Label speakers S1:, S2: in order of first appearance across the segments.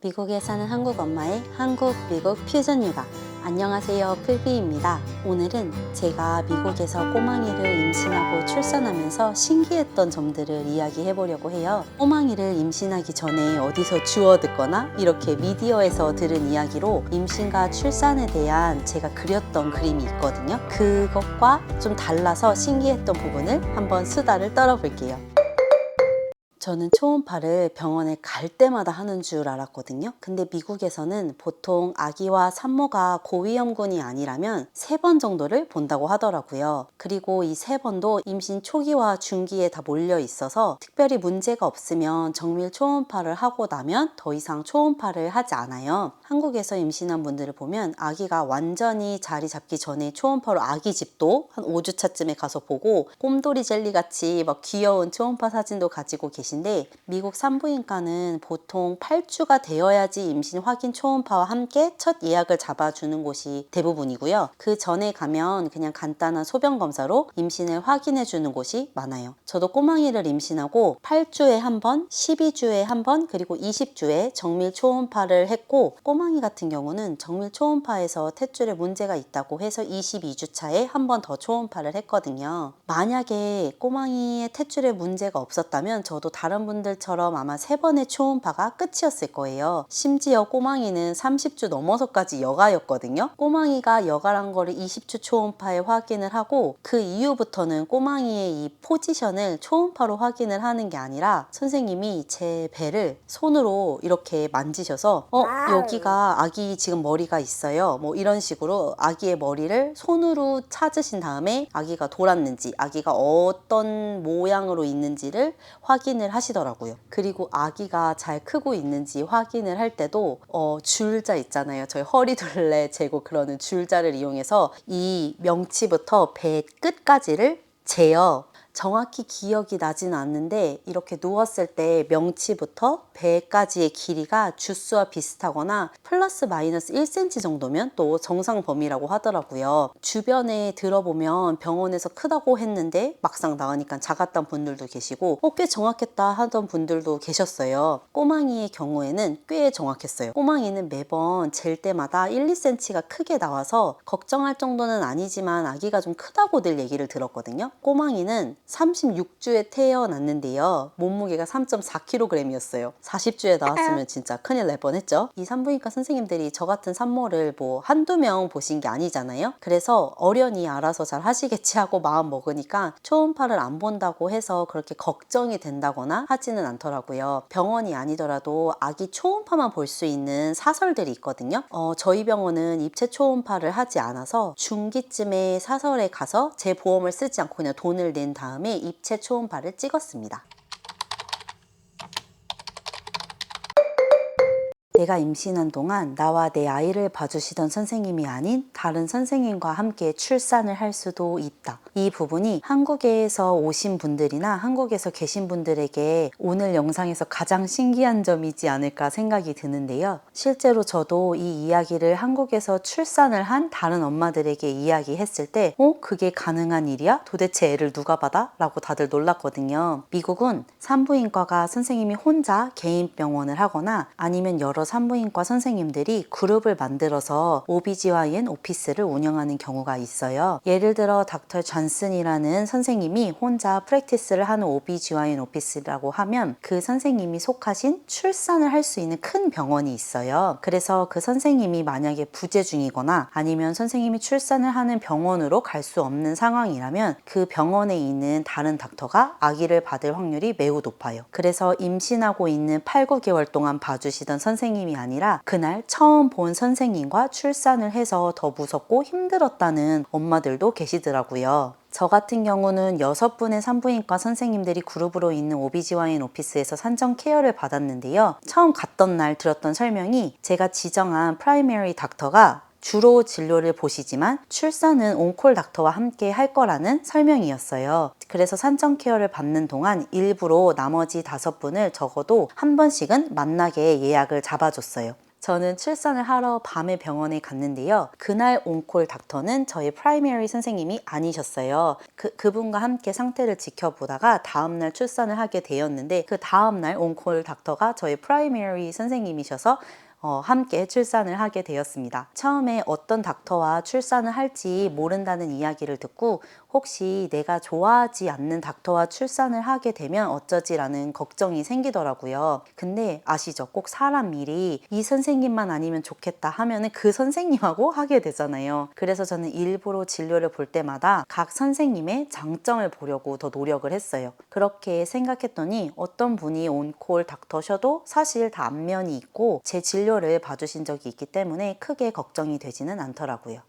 S1: 미국에 사는 한국 엄마의 한국-미국 퓨전 육아. 안녕하세요, 풀비입니다. 오늘은 제가 미국에서 꼬망이를 임신하고 출산하면서 신기했던 점들을 이야기해 보려고 해요. 꼬망이를 임신하기 전에 어디서 주워 듣거나 이렇게 미디어에서 들은 이야기로 임신과 출산에 대한 제가 그렸던 그림이 있거든요. 그것과 좀 달라서 신기했던 부분을 한번 수다를 떨어볼게요. 저는 초음파를 병원에 갈 때마다 하는 줄 알았거든요. 근데 미국에서는 보통 아기와 산모가 고위험군이 아니라면 3번 정도를 본다고 하더라고요. 그리고 이 3번도 임신 초기와 중기에 다 몰려 있어서 특별히 문제가 없으면 정밀 초음파를 하고 나면 더 이상 초음파를 하지 않아요. 한국에서 임신한 분들을 보면 아기가 완전히 자리 잡기 전에 초음파로 아기 집도 한 5주차쯤에 가서 보고 꼼돌이 젤리 같이 막 귀여운 초음파 사진도 가지고 계신데, 미국 산부인과는 보통 8주가 되어야지 임신 확인 초음파와 함께 첫 예약을 잡아주는 곳이 대부분이고요. 그 전에 가면 그냥 간단한 소변 검사로 임신을 확인해 주는 곳이 많아요. 저도 꼬망이를 임신하고 8주에 한 번, 12주에 한 번, 그리고 20주에 정밀 초음파를 했고, 꼬망이 같은 경우는 정밀 초음파에서 탯줄에 문제가 있다고 해서 22주 차에 한 번 더 초음파를 했거든요. 만약에 꼬망이의 탯줄에 문제가 없었다면 저도 다른 분들처럼 아마 3번의 초음파가 끝이었을 거예요. 심지어 꼬망이는 30주 넘어서까지 여가였거든요. 꼬망이가 여가란 거를 20주 초음파에 확인을 하고, 그 이후부터는 꼬망이의 이 포지션을 초음파로 확인을 하는 게 아니라 선생님이 제 배를 손으로 이렇게 만지셔서 여기가 아기 지금 머리가 있어요, 뭐 이런 식으로 아기의 머리를 손으로 찾으신 다음에 아기가 돌았는지, 아기가 어떤 모양으로 있는지를 확인을 하시더라고요. 그리고 아기가 잘 크고 있는지 확인을 할 때도 줄자 있잖아요. 저희 허리둘레 재고 그러는 줄자를 이용해서 이 명치부터 배 끝까지를 재요. 정확히 기억이 나진 않는데 이렇게 누웠을 때 명치부터 배까지의 길이가 주스와 비슷하거나 플러스 마이너스 1cm 정도면 또 정상 범위라고 하더라고요. 주변에 들어보면 병원에서 크다고 했는데 막상 나가니까 작았던 분들도 계시고 꽤 정확했다 하던 분들도 계셨어요. 꼬망이의 경우에는 꽤 정확했어요. 꼬망이는 매번 잴 때마다 1, 2cm가 크게 나와서 걱정할 정도는 아니지만 아기가 좀 크다고들 얘기를 들었거든요. 꼬망이는 36주에 태어났는데요. 몸무게가 3.4kg이었어요. 40주에 나왔으면 진짜 큰일 날 뻔했죠. 이 산부인과 선생님들이 저 같은 산모를 뭐 한두 명 보신 게 아니잖아요. 그래서 어련히 알아서 잘 하시겠지 하고 마음 먹으니까 초음파를 안 본다고 해서 그렇게 걱정이 된다거나 하지는 않더라고요. 병원이 아니더라도 아기 초음파만 볼 수 있는 사설들이 있거든요. 저희 병원은 입체 초음파를 하지 않아서 중기쯤에 사설에 가서 제 보험을 쓰지 않고 그냥 돈을 낸 다음에 입체 초음파를 찍었습니다. 내가 임신한 동안 나와 내 아이를 봐주시던 선생님이 아닌 다른 선생님과 함께 출산을 할 수도 있다. 이 부분이 한국에서 오신 분들이나 한국에서 계신 분들에게 오늘 영상에서 가장 신기한 점이지 않을까 생각이 드는데요. 실제로 저도 이 이야기를 한국에서 출산을 한 다른 엄마들에게 이야기했을 때 그게 가능한 일이야? 도대체 애를 누가 받아? 라고 다들 놀랐거든요. 미국은 산부인과가 선생님이 혼자 개인 병원을 하거나 아니면 여러 산부인과 선생님들이 그룹을 만들어서 OBGYN 오피스를 운영하는 경우가 있어요. 예를 들어 닥터 존슨이라는 선생님이 혼자 프랙티스를 하는 OBGYN 오피스라고 하면 그 선생님이 속하신 출산을 할 수 있는 큰 병원이 있어요. 그래서 그 선생님이 만약에 부재 중이거나 아니면 선생님이 출산을 하는 병원으로 갈 수 없는 상황이라면 그 병원에 있는 다른 닥터가 아기를 받을 확률이 매우 높아요. 그래서 임신하고 있는 8, 9개월 동안 봐주시던 선생님이 아니라 그날 처음 본 선생님과 출산을 해서 더 무섭고 힘들었다는 엄마들도 계시더라고요. 저 같은 경우는 6분의 산부인과 선생님들이 그룹으로 있는 OBGYN 오피스에서 산정 케어를 받았는데요. 처음 갔던 날 들었던 설명이 제가 지정한 프라이머리 닥터가 주로 진료를 보시지만 출산은 온콜 닥터와 함께 할 거라는 설명이었어요. 그래서 산정 케어를 받는 동안 일부러 나머지 5분을 적어도 한 번씩은 만나게 예약을 잡아줬어요. 저는 출산을 하러 밤에 병원에 갔는데요. 그날 온콜 닥터는 저희 프라이머리 선생님이 아니셨어요. 그분과 함께 상태를 지켜보다가 다음날 출산을 하게 되었는데 그 다음날 온콜 닥터가 저희 프라이머리 선생님이셔서 함께 출산을 하게 되었습니다. 처음에 어떤 닥터와 출산을 할지 모른다는 이야기를 듣고 혹시 내가 좋아하지 않는 닥터와 출산을 하게 되면 어쩌지라는 걱정이 생기더라고요. 근데 아시죠? 꼭 사람 일이 이 선생님만 아니면 좋겠다 하면은 그 선생님하고 하게 되잖아요. 그래서 저는 일부러 진료를 볼 때마다 각 선생님의 장점을 보려고 더 노력을 했어요. 그렇게 생각했더니 어떤 분이 온콜 닥터셔도 사실 다 안면이 있고 제 진료를 봐주신 적이 있기 때문에 크게 걱정이 되지는 않더라고요.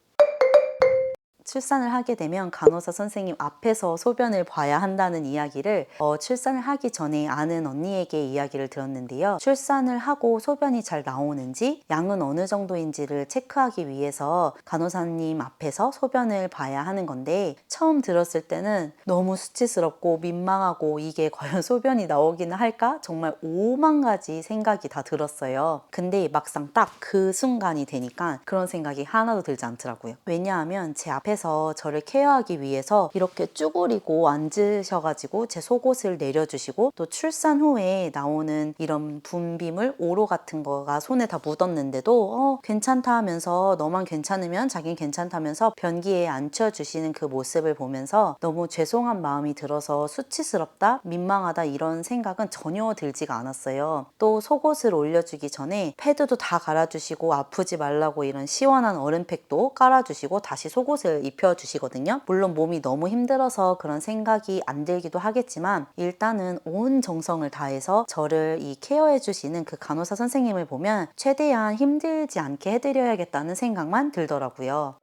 S1: 출산을 하게 되면 간호사 선생님 앞에서 소변을 봐야 한다는 이야기를 출산을 하기 전에 아는 언니에게 이야기를 들었는데요. 출산을 하고 소변이 잘 나오는지 양은 어느 정도인지를 체크하기 위해서 간호사님 앞에서 소변을 봐야 하는 건데 처음 들었을 때는 너무 수치스럽고 민망하고 이게 과연 소변이 나오기는 할까? 정말 5만 가지 생각이 다 들었어요. 근데 막상 딱 그 순간이 되니까 그런 생각이 하나도 들지 않더라고요. 왜냐하면 제 앞에서 저를 케어하기 위해서 이렇게 쭈그리고 앉으셔가지고 제 속옷을 내려주시고 또 출산 후에 나오는 이런 분비물, 오로 같은 거가 손에 다 묻었는데도 괜찮다 하면서 너만 괜찮으면 자긴 괜찮다면서 변기에 앉혀주시는 그 모습을 보면서 너무 죄송한 마음이 들어서 수치스럽다, 민망하다 이런 생각은 전혀 들지가 않았어요. 또 속옷을 올려주기 전에 패드도 다 갈아주시고 아프지 말라고 이런 시원한 얼음팩도 깔아주시고 다시 속옷을 입혀주시거든요. 물론 몸이 너무 힘들어서 그런 생각이 안 들기도 하겠지만 일단은 온 정성을 다해서 저를 이 케어해주시는 그 간호사 선생님을 보면 최대한 힘들지 않게 해드려야겠다는 생각만 들더라고요.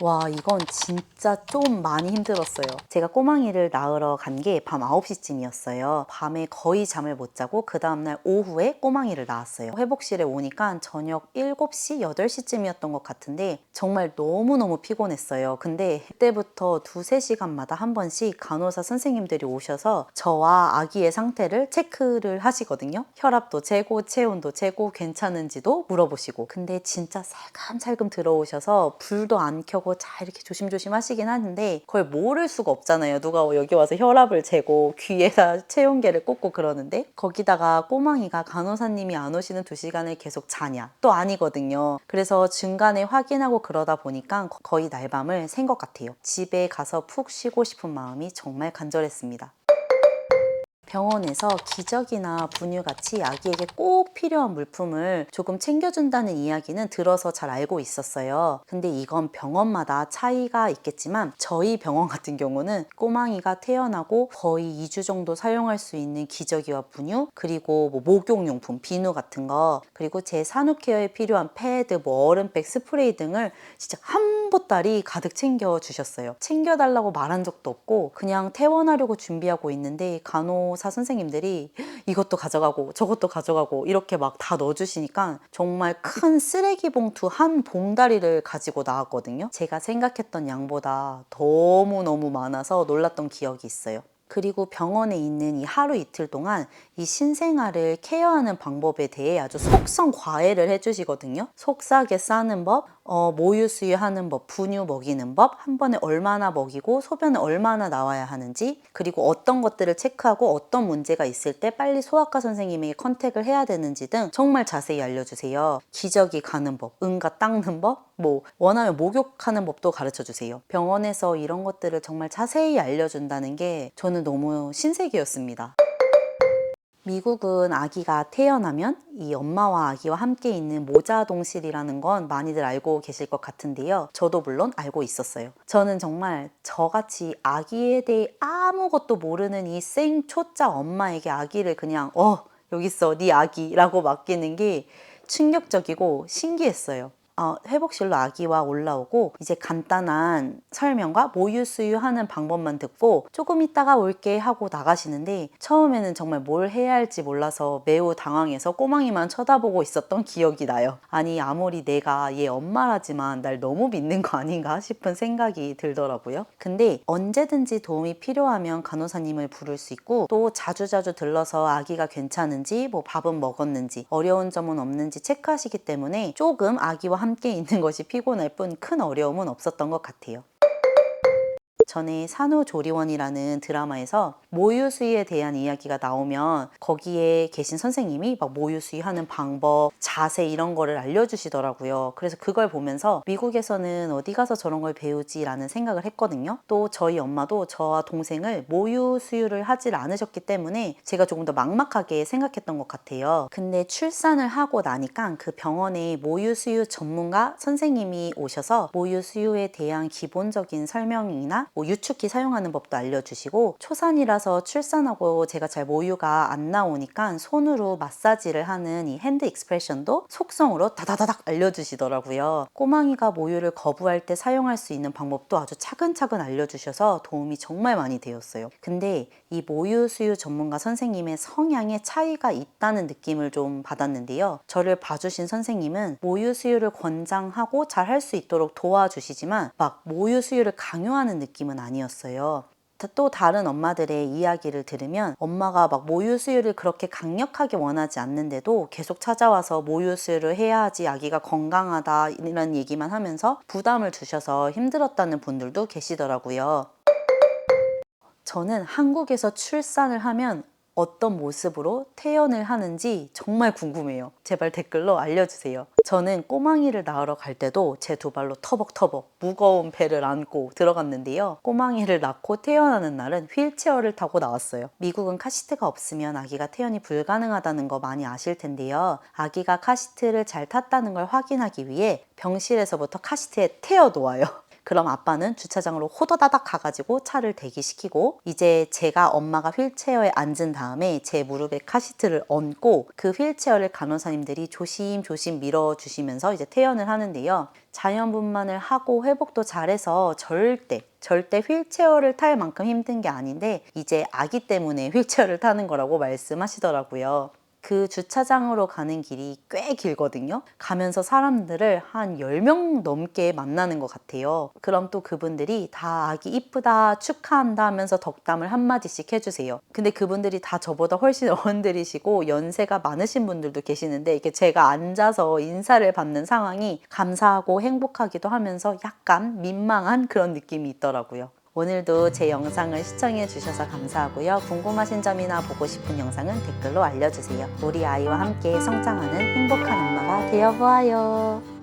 S1: 와, 이건 진짜 좀 많이 힘들었어요. 제가 꼬망이를 낳으러 간 게 밤 9시쯤이었어요. 밤에 거의 잠을 못 자고 그 다음날 오후에 꼬망이를 낳았어요. 회복실에 오니까 저녁 7시, 8시쯤이었던 것 같은데 정말 너무너무 피곤했어요. 근데 그때부터 2~3시간마다 한 번씩 간호사 선생님들이 오셔서 저와 아기의 상태를 체크를 하시거든요. 혈압도 재고, 체온도 재고, 괜찮은지도 물어보시고. 근데 진짜 살금살금 들어오셔서 불도 안 켜고 잘 이렇게 조심조심 하시긴 하는데 그걸 모를 수가 없잖아요. 누가 여기 와서 혈압을 재고 귀에다 체온계를 꽂고 그러는데 거기다가 꼬망이가 간호사님이 안 오시는 2시간을 계속 자냐? 또 아니거든요. 그래서 중간에 확인하고 그러다 보니까 거의 날밤을 샌 것 같아요. 집에 가서 푹 쉬고 싶은 마음이 정말 간절했습니다. 병원에서 기저귀나 분유같이 아기에게 꼭 필요한 물품을 조금 챙겨준다는 이야기는 들어서 잘 알고 있었어요. 근데 이건 병원마다 차이가 있겠지만 저희 병원 같은 경우는 꼬망이가 태어나고 거의 2주 정도 사용할 수 있는 기저귀와 분유, 그리고 목욕용품, 비누 같은 거, 그리고 제 산후케어에 필요한 패드, 얼음백, 스프레이 등을 진짜 한 보따리 가득 챙겨주셨어요. 챙겨달라고 말한 적도 없고 그냥 퇴원하려고 준비하고 있는데 간호사 선생님들이 이것도 가져가고 저것도 가져가고 이렇게 막 다 넣어주시니까 정말 큰 쓰레기 봉투 한 봉다리를 가지고 나왔거든요. 제가 생각했던 양보다 너무너무 많아서 놀랐던 기억이 있어요. 그리고 병원에 있는 이 하루 이틀 동안 이 신생아를 케어하는 방법에 대해 아주 속성 과외를 해주시거든요. 속삭여 싸는 법, 모유 수유하는 법, 분유 먹이는 법, 한 번에 얼마나 먹이고 소변을 얼마나 나와야 하는지, 그리고 어떤 것들을 체크하고 어떤 문제가 있을 때 빨리 소아과 선생님에게 컨택을 해야 되는지 등 정말 자세히 알려주세요. 기저귀 가는 법, 응가 닦는 법, 원하면 목욕하는 법도 가르쳐 주세요. 병원에서 이런 것들을 정말 자세히 알려준다는 게 저는 너무 신세계였습니다. 미국은 아기가 태어나면 이 엄마와 아기와 함께 있는 모자동실이라는 건 많이들 알고 계실 것 같은데요. 저도 물론 알고 있었어요. 저는 정말 저같이 아기에 대해 아무것도 모르는 이 생초짜 엄마에게 아기를 그냥 여기 있어 네 아기라고 맡기는 게 충격적이고 신기했어요. 회복실로 아기와 올라오고 이제 간단한 설명과 모유 수유하는 방법만 듣고 조금 있다가 올게 하고 나가시는데, 처음에는 정말 뭘 해야 할지 몰라서 매우 당황해서 꼬망이만 쳐다보고 있었던 기억이 나요. 아니, 아무리 내가 얘 엄마라지만 날 너무 믿는 거 아닌가 싶은 생각이 들더라고요. 근데 언제든지 도움이 필요하면 간호사님을 부를 수 있고, 또 자주자주 들러서 아기가 괜찮은지, 뭐 밥은 먹었는지, 어려운 점은 없는지 체크하시기 때문에 조금 아기와 함께 있는 것이 피곤할 뿐 큰 어려움은 없었던 것 같아요. 전에 산후조리원이라는 드라마에서 모유 수유에 대한 이야기가 나오면 거기에 계신 선생님이 막 모유 수유하는 방법, 자세 이런 거를 알려주시더라고요. 그래서 그걸 보면서 미국에서는 어디 가서 저런 걸 배우지라는 생각을 했거든요. 또 저희 엄마도 저와 동생을 모유 수유를 하질 않으셨기 때문에 제가 조금 더 막막하게 생각했던 것 같아요. 근데 출산을 하고 나니까 그 병원에 모유 수유 전문가 선생님이 오셔서 모유 수유에 대한 기본적인 설명이나 유축기 사용하는 법도 알려주시고, 초산이라서 출산하고 제가 잘 모유가 안 나오니까 손으로 마사지를 하는 이 핸드 익스프레션도 속성으로 다다다닥 알려주시더라고요. 꼬망이가 모유를 거부할 때 사용할 수 있는 방법도 아주 차근차근 알려주셔서 도움이 정말 많이 되었어요. 근데 이 모유 수유 전문가 선생님의 성향에 차이가 있다는 느낌을 좀 받았는데요. 저를 봐주신 선생님은 모유 수유를 권장하고 잘 할 수 있도록 도와주시지만 막 모유 수유를 강요하는 느낌은 아니었어요. 또 다른 엄마들의 이야기를 들으면 엄마가 막 모유 수유를 그렇게 강력하게 원하지 않는데도 계속 찾아와서 모유 수유를 해야 하지 아기가 건강하다 이런 얘기만 하면서 부담을 주셔서 힘들었다는 분들도 계시더라고요. 저는 한국에서 출산을 하면 어떤 모습으로 퇴원을 하는지 정말 궁금해요. 제발 댓글로 알려주세요. 저는 꼬망이를 낳으러 갈 때도 제 두 발로 터벅터벅 무거운 배를 안고 들어갔는데요. 꼬망이를 낳고 퇴원하는 날은 휠체어를 타고 나왔어요. 미국은 카시트가 없으면 아기가 퇴원이 불가능하다는 거 많이 아실 텐데요. 아기가 카시트를 잘 탔다는 걸 확인하기 위해 병실에서부터 카시트에 태워 놓아요. 그럼 아빠는 주차장으로 호더다닥 가가지고 차를 대기시키고, 이제 제가 엄마가 휠체어에 앉은 다음에 제 무릎에 카시트를 얹고 그 휠체어를 간호사님들이 조심조심 밀어주시면서 이제 퇴원을 하는데요. 자연분만을 하고 회복도 잘해서 절대 휠체어를 탈 만큼 힘든 게 아닌데, 이제 아기 때문에 휠체어를 타는 거라고 말씀하시더라고요. 그 주차장으로 가는 길이 꽤 길거든요. 가면서 사람들을 한 10명 넘게 만나는 것 같아요. 그럼 또 그분들이 다 아기 이쁘다 축하한다 하면서 덕담을 한마디씩 해주세요. 근데 그분들이 다 저보다 훨씬 어른들이시고 연세가 많으신 분들도 계시는데, 이게 제가 앉아서 인사를 받는 상황이 감사하고 행복하기도 하면서 약간 민망한 그런 느낌이 있더라고요. 오늘도 제 영상을 시청해 주셔서 감사하고요. 궁금하신 점이나 보고 싶은 영상은 댓글로 알려주세요. 우리 아이와 함께 성장하는 행복한 엄마가 되어보아요.